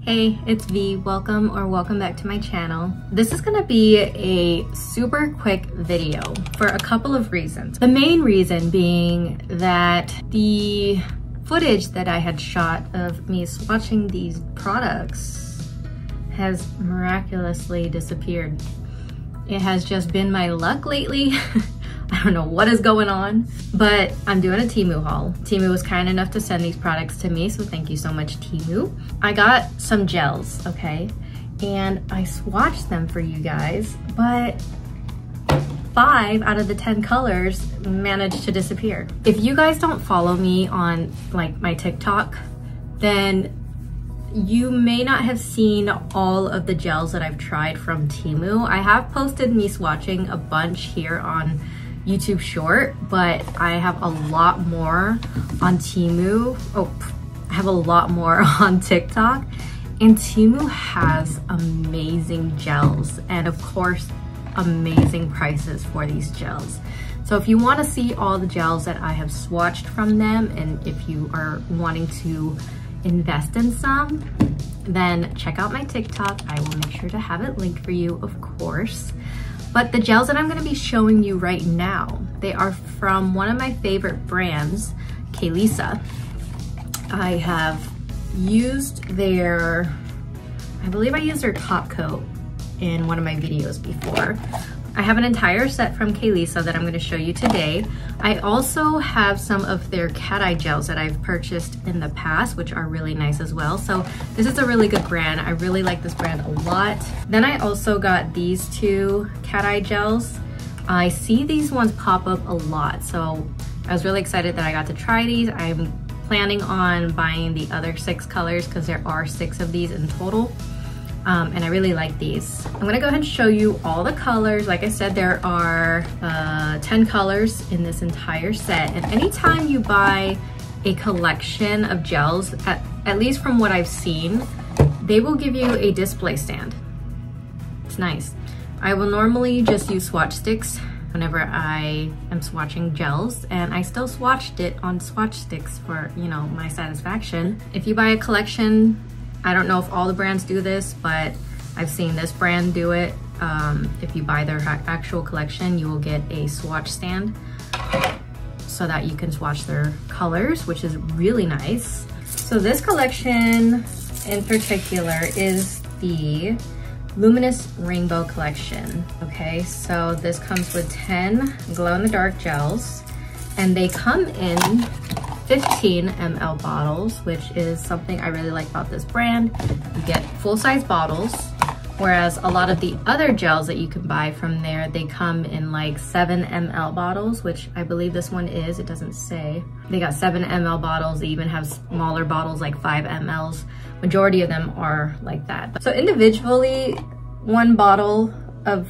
Hey, it's V. Welcome back to my channel. This is gonna be a super quick video for a couple of reasons. The main reason being that the footage that I had shot of me swatching these products has miraculously disappeared. It has just been my luck lately. I don't know what is going on, but I'm doing a Temu haul. Temu was kind enough to send these products to me, so thank you so much, Temu. I got some gels, okay? And I swatched them for you guys, but 5 out of the 10 colors managed to disappear. If you guys don't follow me on like my TikTok, then you may not have seen all of the gels that I've tried from Temu. I have posted me swatching a bunch here on YouTube Short, but I have a lot more on Temu. I have a lot more on TikTok, and Temu has amazing gels and of course amazing prices for these gels. So if you want to see all the gels that I have swatched from them, and if you are wanting to invest in some, then check out my TikTok. I will make sure to have it linked for you, of course. But the gels that I'm going to be showing you right now, they are from one of my favorite brands, Kalisa. I have used their, I believe I used their top coat in one of my videos before. I have an entire set from Kalisa that I'm going to show you today. I also have some of their cat eye gels that I've purchased in the past, which are really nice as well. So this is a really good brand. I really like this brand a lot. Then I also got these 2 cat eye gels. I see these ones pop up a lot, so I was really excited that I got to try these. I'm planning on buying the other 6 colors because there are 6 of these in total. And I really like these. I'm gonna go ahead and show you all the colors. Like I said, there are 10 colors in this entire set. And anytime you buy a collection of gels, at least from what I've seen, they will give you a display stand. It's nice. I will normally just use swatch sticks whenever I am swatching gels, and I still swatched it on swatch sticks for, you know, my satisfaction. If you buy a collection, I don't know if all the brands do this, but I've seen this brand do it. If you buy their actual collection, you will get a swatch stand so that you can swatch their colors, which is really nice. So this collection in particular is the Luminous Rainbow Collection. Okay, so this comes with 10 glow-in-the-dark gels, and they come in 15 ml bottles, which is something I really like about this brand. You get full-size bottles, whereas a lot of the other gels that you can buy from there, they come in like 7 ml bottles, which I believe this one is. It doesn't say. They got 7 ml bottles. They even have smaller bottles like 5 mls. Majority of them are like that. So individually, one bottle of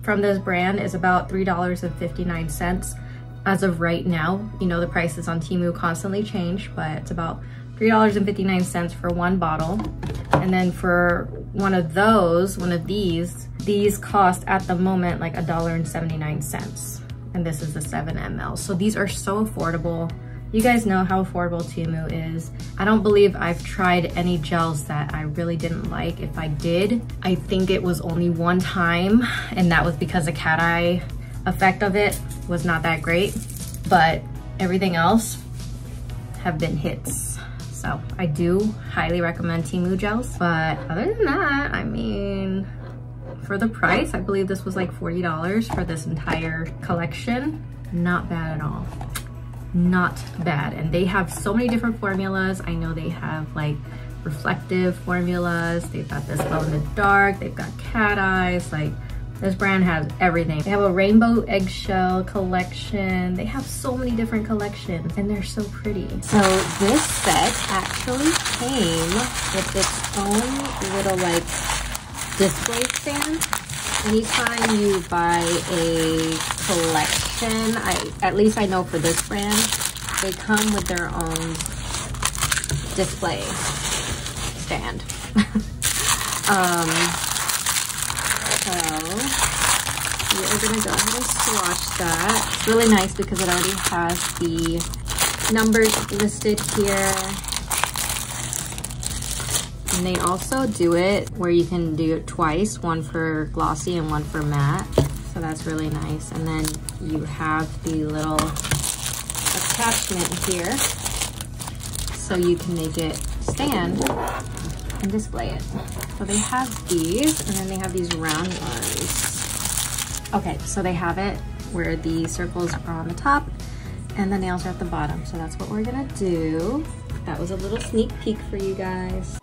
from this brand is about $3.59. As of right now. You know, the prices on Temu constantly change, but it's about $3.59 for one bottle. And then for one of these cost at the moment like $1.79. And this is the 7 ml. So these are so affordable. You guys know how affordable Temu is. I don't believe I've tried any gels that I really didn't like. If I did, I think it was only one time, and that was because the cat eye effect of it was not that great, but everything else have been hits. So I do highly recommend Temu gels, but other than that, I mean, for the price, I believe this was like $40 for this entire collection. Not bad at all. Not bad. And they have so many different formulas. I know they have like reflective formulas. They've got this glow in the dark. They've got cat eyes. Like, this brand has everything. They have a rainbow eggshell collection. They have so many different collections, and they're so pretty. So this set actually came with its own little like display stand. Anytime you buy a collection, at least I know for this brand, they come with their own display stand. So we're gonna go ahead and swatch that. It's really nice because it already has the numbers listed here. And they also do it where you can do it twice, one for glossy and one for matte. So that's really nice. And then you have the little attachment here so you can make it stand and display it. So they have these, and then they have these round ones. Okay, so they have it where the circles are on the top and the nails are at the bottom. So that's what we're gonna do. That was a little sneak peek for you guys.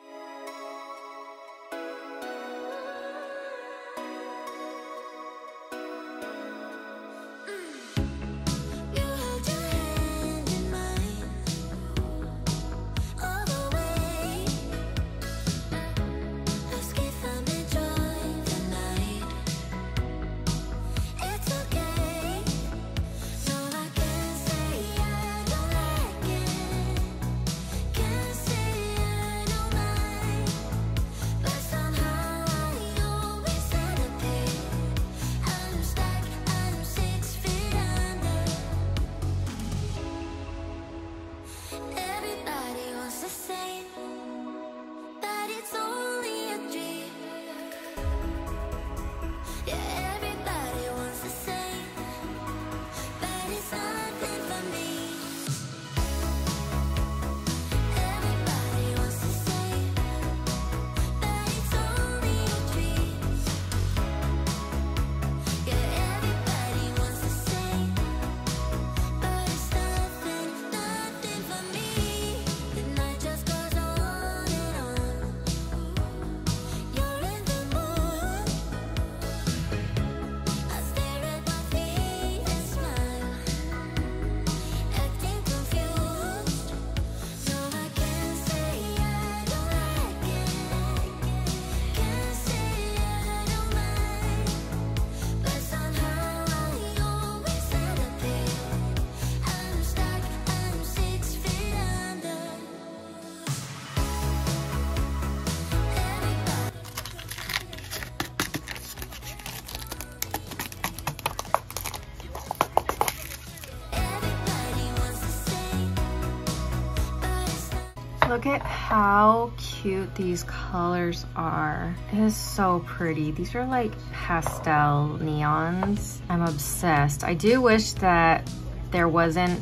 Look at how cute these colors are. It is so pretty. These are like pastel neons. I'm obsessed. I do wish that there wasn't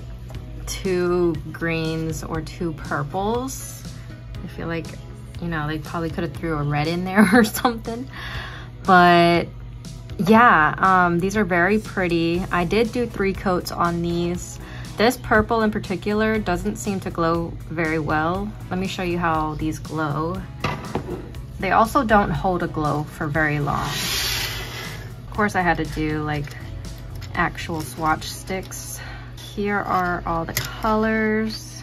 2 greens or 2 purples. I feel like, you know, they probably could have threw a red in there or something. But yeah, these are very pretty. I did do 3 coats on these. This purple in particular doesn't seem to glow very well. Let me show you how these glow. They also don't hold a glow for very long. Of course, I had to do like actual swatch sticks. Here are all the colors.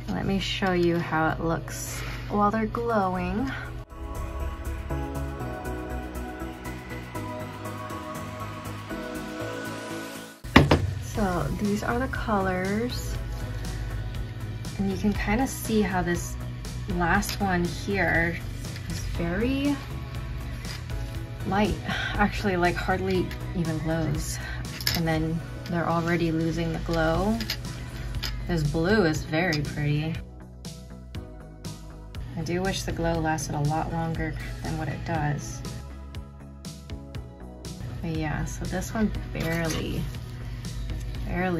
Let me show you how it looks while they're glowing. So these are the colors, and you can kind of see how this last one here is very light, actually like hardly even glows. And then they're already losing the glow. This blue is very pretty. I do wish the glow lasted a lot longer than what it does. But yeah, so this one barely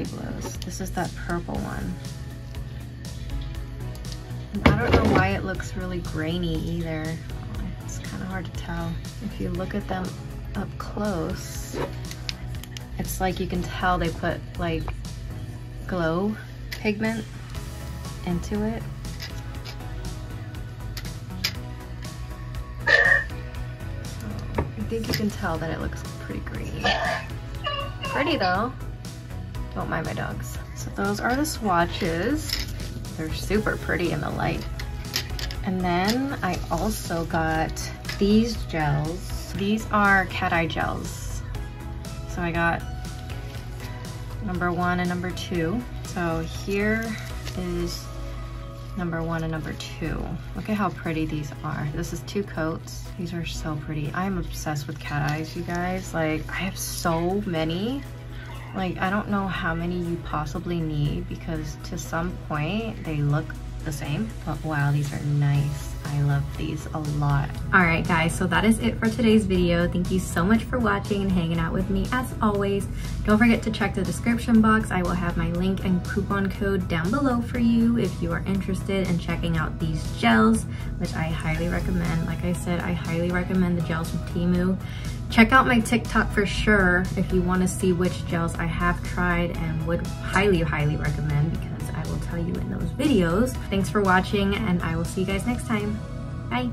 glows. This is that purple one. And I don't know why it looks really grainy either. It's kind of hard to tell. If you look at them up close, it's like you can tell they put like glow pigment into it. So I think you can tell that it looks pretty grainy. Pretty though. Don't mind my dogs. So those are the swatches. They're super pretty in the light. And then I also got these gels. These are cat eye gels. So I got number 1 and number 2. So here is number 1 and number 2. Look at how pretty these are. This is 2 coats. These are so pretty. I'm obsessed with cat eyes, you guys. Like, I have so many. Like, I don't know how many you possibly need, because to some point they look the same, but wow, these are nice. I love these a lot. All right guys, so that is it for today's video. Thank you so much for watching and hanging out with me as always. Don't forget to check the description box. I will have my link and coupon code down below for you if you are interested in checking out these gels, which I highly recommend. Like I said, I highly recommend the gels from Temu. Check out my TikTok for sure if you want to see which gels I have tried and would highly recommend, because I will tell you in those videos. Thanks for watching, and I will see you guys next time. Bye.